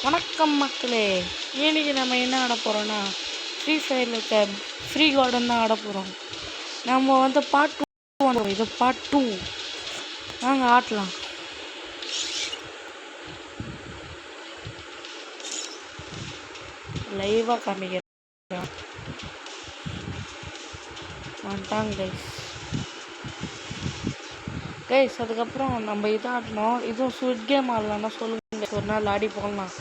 வணக்கம் மக்களே, இன்னைக்கு நம்ம என்ன ஆட போகிறோன்னா ஃப்ரீ ஃபயரில் இருக்க ஃப்ரீ கார்டன் தான் ஆட போகிறோம். நம்ம வந்து பார்ட் 2 இது பார்ட் 2. நாங்கள் ஆடலாம். லைவாக காமிக்கிறேன். வந்துட்டாங்க கைஸ். அதுக்கப்புறம் நம்ம இதை ஆடணும். இதுவும் ஸ்விட் கேம் ஆடலாம்னா சொல்லுங்க, ஒரு நாள் ஆடி போகலாம்.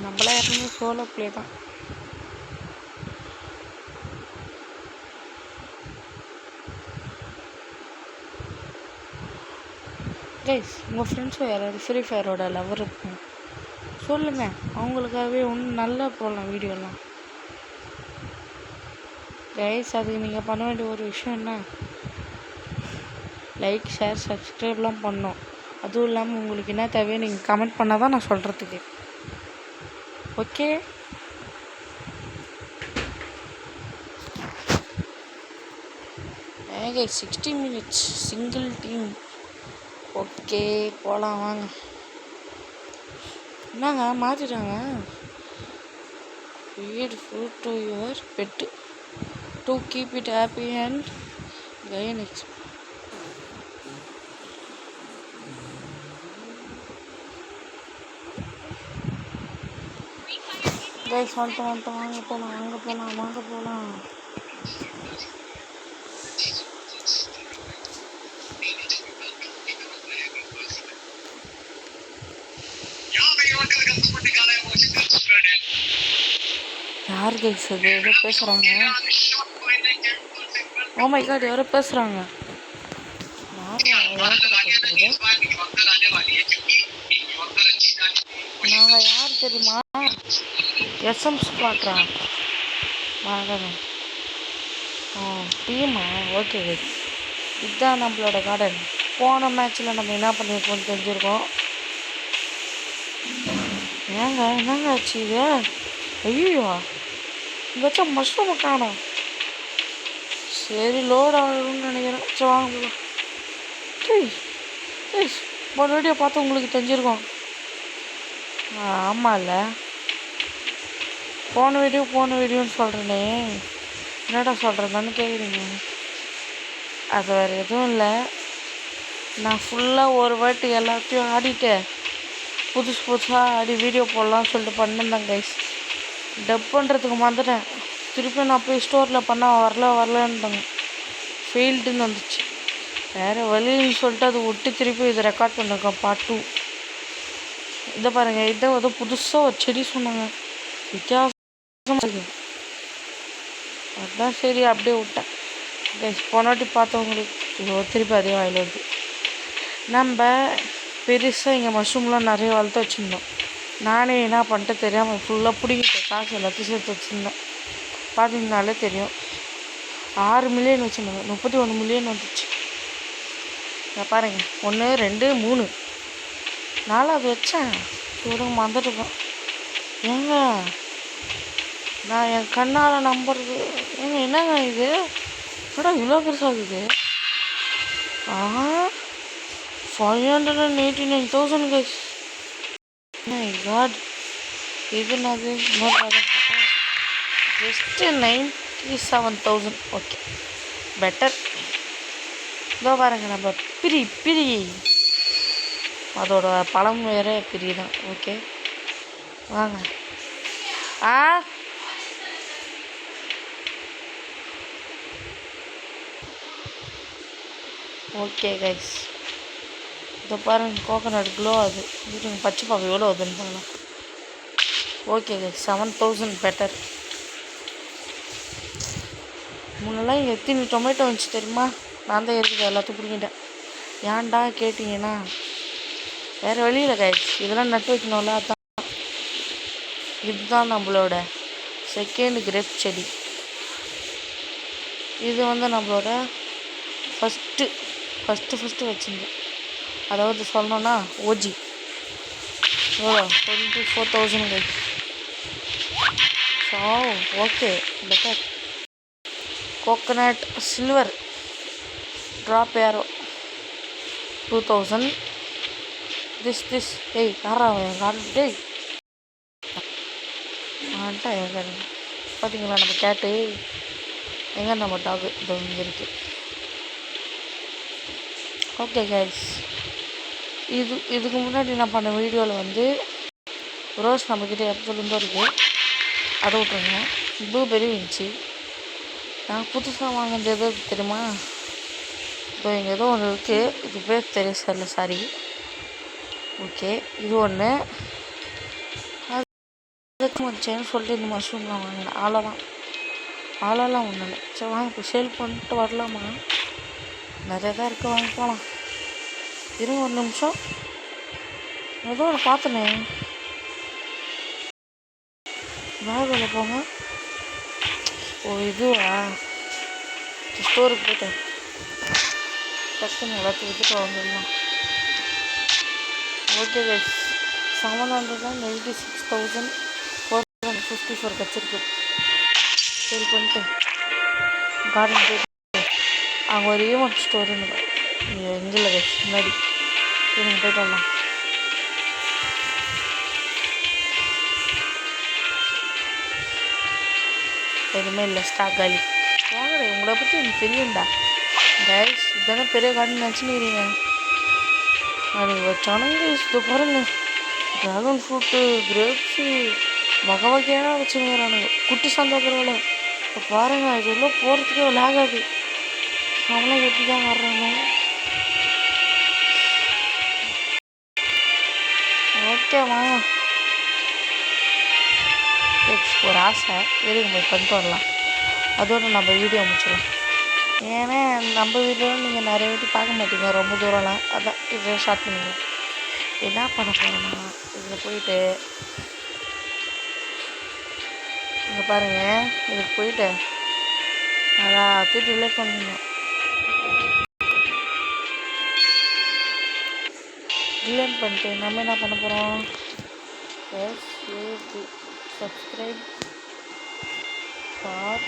நம்மளாம் எப்பவுமே சோலோ பிளே தான். கைஸ், உங்கள் ஃப்ரெண்ட்ஸும் யாராவது ஃப்ரீ ஃபயரோட லவர் இருக்கும் சொல்லுங்கள், அவங்களுக்காகவே ஒன்றும் நல்லா போடலாம் வீடியோலாம். கைஸ், அதுக்கு நீங்கள் பண்ண வேண்டிய ஒரு விஷயம் என்ன, லைக், ஷேர், சப்ஸ்கிரைப்லாம் பண்ணோம். அதுவும் இல்லாமல் உங்களுக்கு என்ன தேவையோ நீங்கள் கமெண்ட் பண்ணால் தான் நான் சொல்கிறதுக்கு. ஓகே, ஏங்க 60 minutes சிங்கிள் டீம். ஓகே, போகலாம் வாங்க. என்னங்க மாற்றிட்டாங்க. Feed food to your pet to keep it happy and gain experience. Guys வந்துட்டோம், வாங்க போகலாம். யார் கைஸ் அது? ஏதோ பேசுகிறாங்க. ஓ மை காட், யாரோ பேசுகிறாங்க. நாங்கள் யார் தெரியுமா? எஸ்எம் ஸ்குவாட்ரா வாங்கணும். டீமா? ஓகே கைஸ், இதுதான் நம்மளோட கார்டன். போன மேட்ச்சில் நம்ம என்ன பண்ணியிருக்கோம்னு தெரிஞ்சிருக்கோம். என்னங்க ஆச்சு இது? ஐயோ, இந்த வச்சா மஷ்ரூமை காணும். சரி, லோட் ஆகணும்னு நினைக்கிறேன். சரி வாங்க. ஒரு வீடியோ பார்த்து உங்களுக்கு தெரிஞ்சிருக்கோம். ஆமாம் இல்லை, போன வீடியோன்னு சொல்கிறேனே, என்னடா சொல்கிறேன்னு கேட்குறீங்க. அது வேறு எதுவும் இல்லை, நான் ஃபுல்லாக ஒரு வாட்டி எல்லாத்தையும் ஆடிட்டு புதுசாக ஆடி வீடியோ போடலான்னு சொல்லிட்டு பண்ணிருந்தேன் கைஸ். டப் பண்ணுறதுக்கு மறந்துட்டேன். திருப்பி நான் போய் ஸ்டோரில் பண்ணால் வரலன்ட்டாங்க, ஃபெயில்டுன்னு வந்துச்சு. வேறு வழின்னு சொல்லிட்டு அதை விட்டு திருப்பி இதை ரெக்கார்ட் பண்ணிருக்கேன் பார்ட் 2. இதை பாருங்கள், இதை ஏதோ புதுசாக ஒரு செடி சொன்னாங்க, வித்தியாசமாக இருக்குது. அதுதான் சரி அப்படியே விட்டேன் கைஸ். போனாட்டி பார்த்தவங்களுக்கு திருப்பி அதே வாயில் வருது. நம்ம பெருசாக இங்கே மஷ்ரூம்லாம் நிறைய வளர்த்து வச்சுருந்தோம். நானே என்ன பண்ணிட்டு தெரியாமல் ஃபுல்லாக பிடிக்கிட்டேன். காசு எல்லாத்தையும் சேர்த்து வச்சுருந்தேன். பார்த்தீங்கனாலே தெரியும், 6 மில்லியன் வச்சுருந்தாங்க, 31 மில்லியன் வந்துச்சு. இதை பாருங்கள், 1 2 3 4 வச்சேன். இவங்க மறந்துட்டுருக்கோம். ஏங்க நான் என் கண்ணால் நம்புறது. என்னங்க இது? மேடம் இவ்வளோ பெருசாகுது. 589,000 கைஸ். காட், இது என்னது? ஜஸ்ட்டு 97,000. Okay, better. இதோ பாருங்க, நம்ம பிரி அதோட பழம் வேற பிரி தான். ஓகே வாங்க. ஓகே கைஸ், இதை பாருங்கள், கோகோனட் க்ளோ அது வீட்டுங்க. பச்சை பாக்கு எவ்வளோ வருதுன்னு பாருங்கள். Okay guys, 7,000 better. முன்னெல்லாம் எத்தனை டொமேட்டோ வந்துச்சு தெரியுமா? நான் தான் இருக்குது எல்லாத்தையும் பிடிக்கிட்டேன். ஏன்டா கேட்டிங்கன்னா வேறு வழியில் கைஸ், இதெல்லாம் நட்டு வைக்கணும்ல. அதான் இதுதான் நம்மளோட செகண்ட் கிரேப் செடி. இது வந்து நம்மளோட ஃபஸ்ட்டு வச்சுருந்தேன். அதாவது சொல்லணுன்னா OG. 24,000 guys. So okay, better. Coconut silver drop aero 2000 this ஏய் யாரா டேய் ஆன்ட்டா எங்க பார்த்தீங்களா நம்ம கேட்டு எங்கே நம்ம டாகு இது இங்கே இருக்குது. ஓகே கைஸ், இதுக்கு முன்னாடி நான் பண்ண வீடியோவில் வந்து ரோஸ் நம்மக்கிட்ட எப்போதுலேருந்தும் இருக்குது, அதை விட்ருங்க. ப்ளூபெர்ரி இருந்துச்சு. நான் புதுசாக வாங்கினது எது தெரியுமா? இப்போ இங்கே ஏதோ ஒன்று இருக்குது, இது பேர் தெரிய சரியில்ல, சாரி. ஓகே, இது ஒன்று. அதுக்கு வச்சேன்னு சொல்லிட்டு இந்த மஷ்ரூம்லாம் வாங்கினேன். ஆளெல்லாம் ஒன்றும் இல்லை. சரி வாங்க, இப்போ சேல் பண்ணிட்டு வரலாமா? நிறைய தான் இருக்குது, வாங்க போகலாம். இருங்க ஒரு நிமிஷம், ஏதோ ஒன்று பார்த்தனே. வேலை போங்க. ஓ இதுவா? ஸ்டோருக்கு போய்ட்டு டக்குன்னு எல்லாத்தையும் விட்டுட்டு வந்துடலாம். ஓகே கைஸ், 786,454 கிடச்சிருக்கு. சரி பண்ணிட்டு கார்டன் போய்ட்டு அங்கே ஒரு ஈவெண்ட் ஸ்டோருன்னு எங்கே இல்லை கைஸ், முன்னாடி நீங்கள் போய்ட்டு வரலாம். எதுவுமே இல்லை, ஸ்டாக் காலி. வாங்கடா, உங்களை பற்றி எனக்கு தெரியும்டா கைஸ். இதுதானே பெரிய கார்டன் நினச்சினுக்கிறீங்க. அது வச்சானுங்க இது பாருங்க, ட்ராகன் ஃப்ரூட்டு, கிரேப்ஸு, வகை வகையாக வச்சுருக்கிறானுங்க. குட்டி சந்தைக்கிறவங்கள இப்போ பாருங்கள், இது உள்ள போகிறதுக்கே லேகாது. அவங்களாம் எப்படி தான் வர்றாங்க. ஓகே வாங்க, ஒரு ஆசை எதுக்கு போய் பண்ணிட்டு வரலாம். அதோடு நம்ம வீடியோ முடிச்சிடலாம். ஏன்னா நம்ம வீடியோவில் நீங்கள் நிறைய வீட்டு பார்க்க மாட்டீங்க, ரொம்ப தூரம்லாம். அதான் இதை ஸ்டார்ட் பண்ணிக்கலாம். என்ன பண்ண போகிறோன்னா, இதில் போயிட்டு இங்கே பாருங்கள், இதுக்கு போயிட்டு எல்லாத்தையும் டிலேட் பண்ணிடணும். டிலேட் பண்ணிட்டு நம்ம என்ன பண்ண போகிறோம்? subscribe for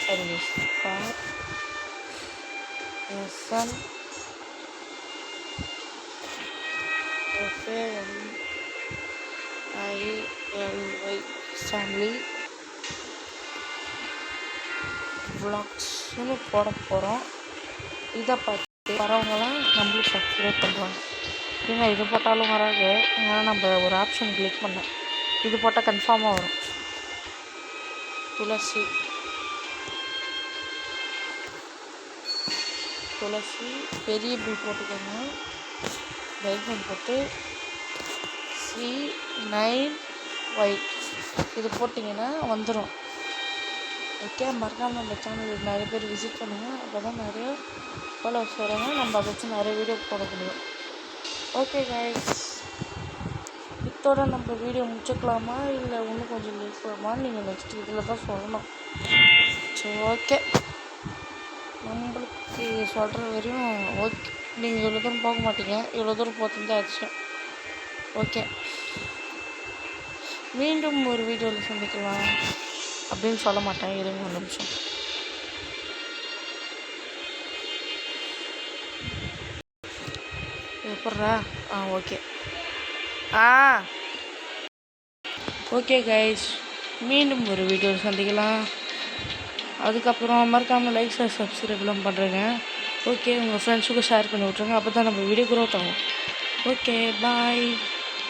service for SN FAMILY family vlogsன்னு போட போகிறோம். இதை பார்த்து வரவங்களாம் நம்மளுக்கு சப்ஸ்கிரைப் பண்ணுவாங்க. ஏன்னா இது போட்டாலும் வராது, ஏன்னா நம்ம ஒரு ஆப்ஷன் கிளிக் பண்ணேன். இது போட்டால் கன்ஃபார்மாக வரும். துளசி பெரிய பில் போட்டுக்கோங்க. டைமண்ட் போட்டு C9Y இது போட்டிங்கன்னா வந்துடும். ஓகே, மறக்காமல் நம்ம சேனலுக்கு நிறைய பேர் விசிட் பண்ணுங்கள். அப்போ தான் நிறைய ஃபாலோவர்ஸ் வராங்க, நம்ம அதை வச்சு நிறைய வீடியோ போட முடியும். ஓகே கைஸ், இதோட நம்ம வீடியோ முடிச்சுக்கலாமா இல்லை இன்னும் கொஞ்சம் லேட் பண்ணலாமான்னு நீங்கள் நெக்ஸ்ட் இதில் தான் சொல்லணும். சரி ஓகே, நம்மளுக்கு சொல்கிற வரையும் ஓகே. நீங்கள் இவ்வளோ தூரம் போக மாட்டீங்க, இவ்வளோ தூரம் போகிறது ஆச்சும். ஓகே, மீண்டும் ஒரு வீடியோவில் சந்திக்கலாம் அப்படின்னு சொல்ல மாட்டேன். இருங்க ஒரு நிமிஷம். எப்பட்றா? ஓகே ஓகே கைஸ், மீண்டும் ஒரு வீடியோவில் சந்திக்கலாம். அதுக்கப்புறம் மறக்காமல் லைக் சப்ஸ்கிரைப்லாம் பண்ணுறேங்க. ஓகே, உங்கள் ஃப்ரெண்ட்ஸுக்கும் ஷேர் பண்ணி விட்ருங்க, அப்போ தான் நம்ம வீடியோ க்ரோத் ஆகும். Okay bye.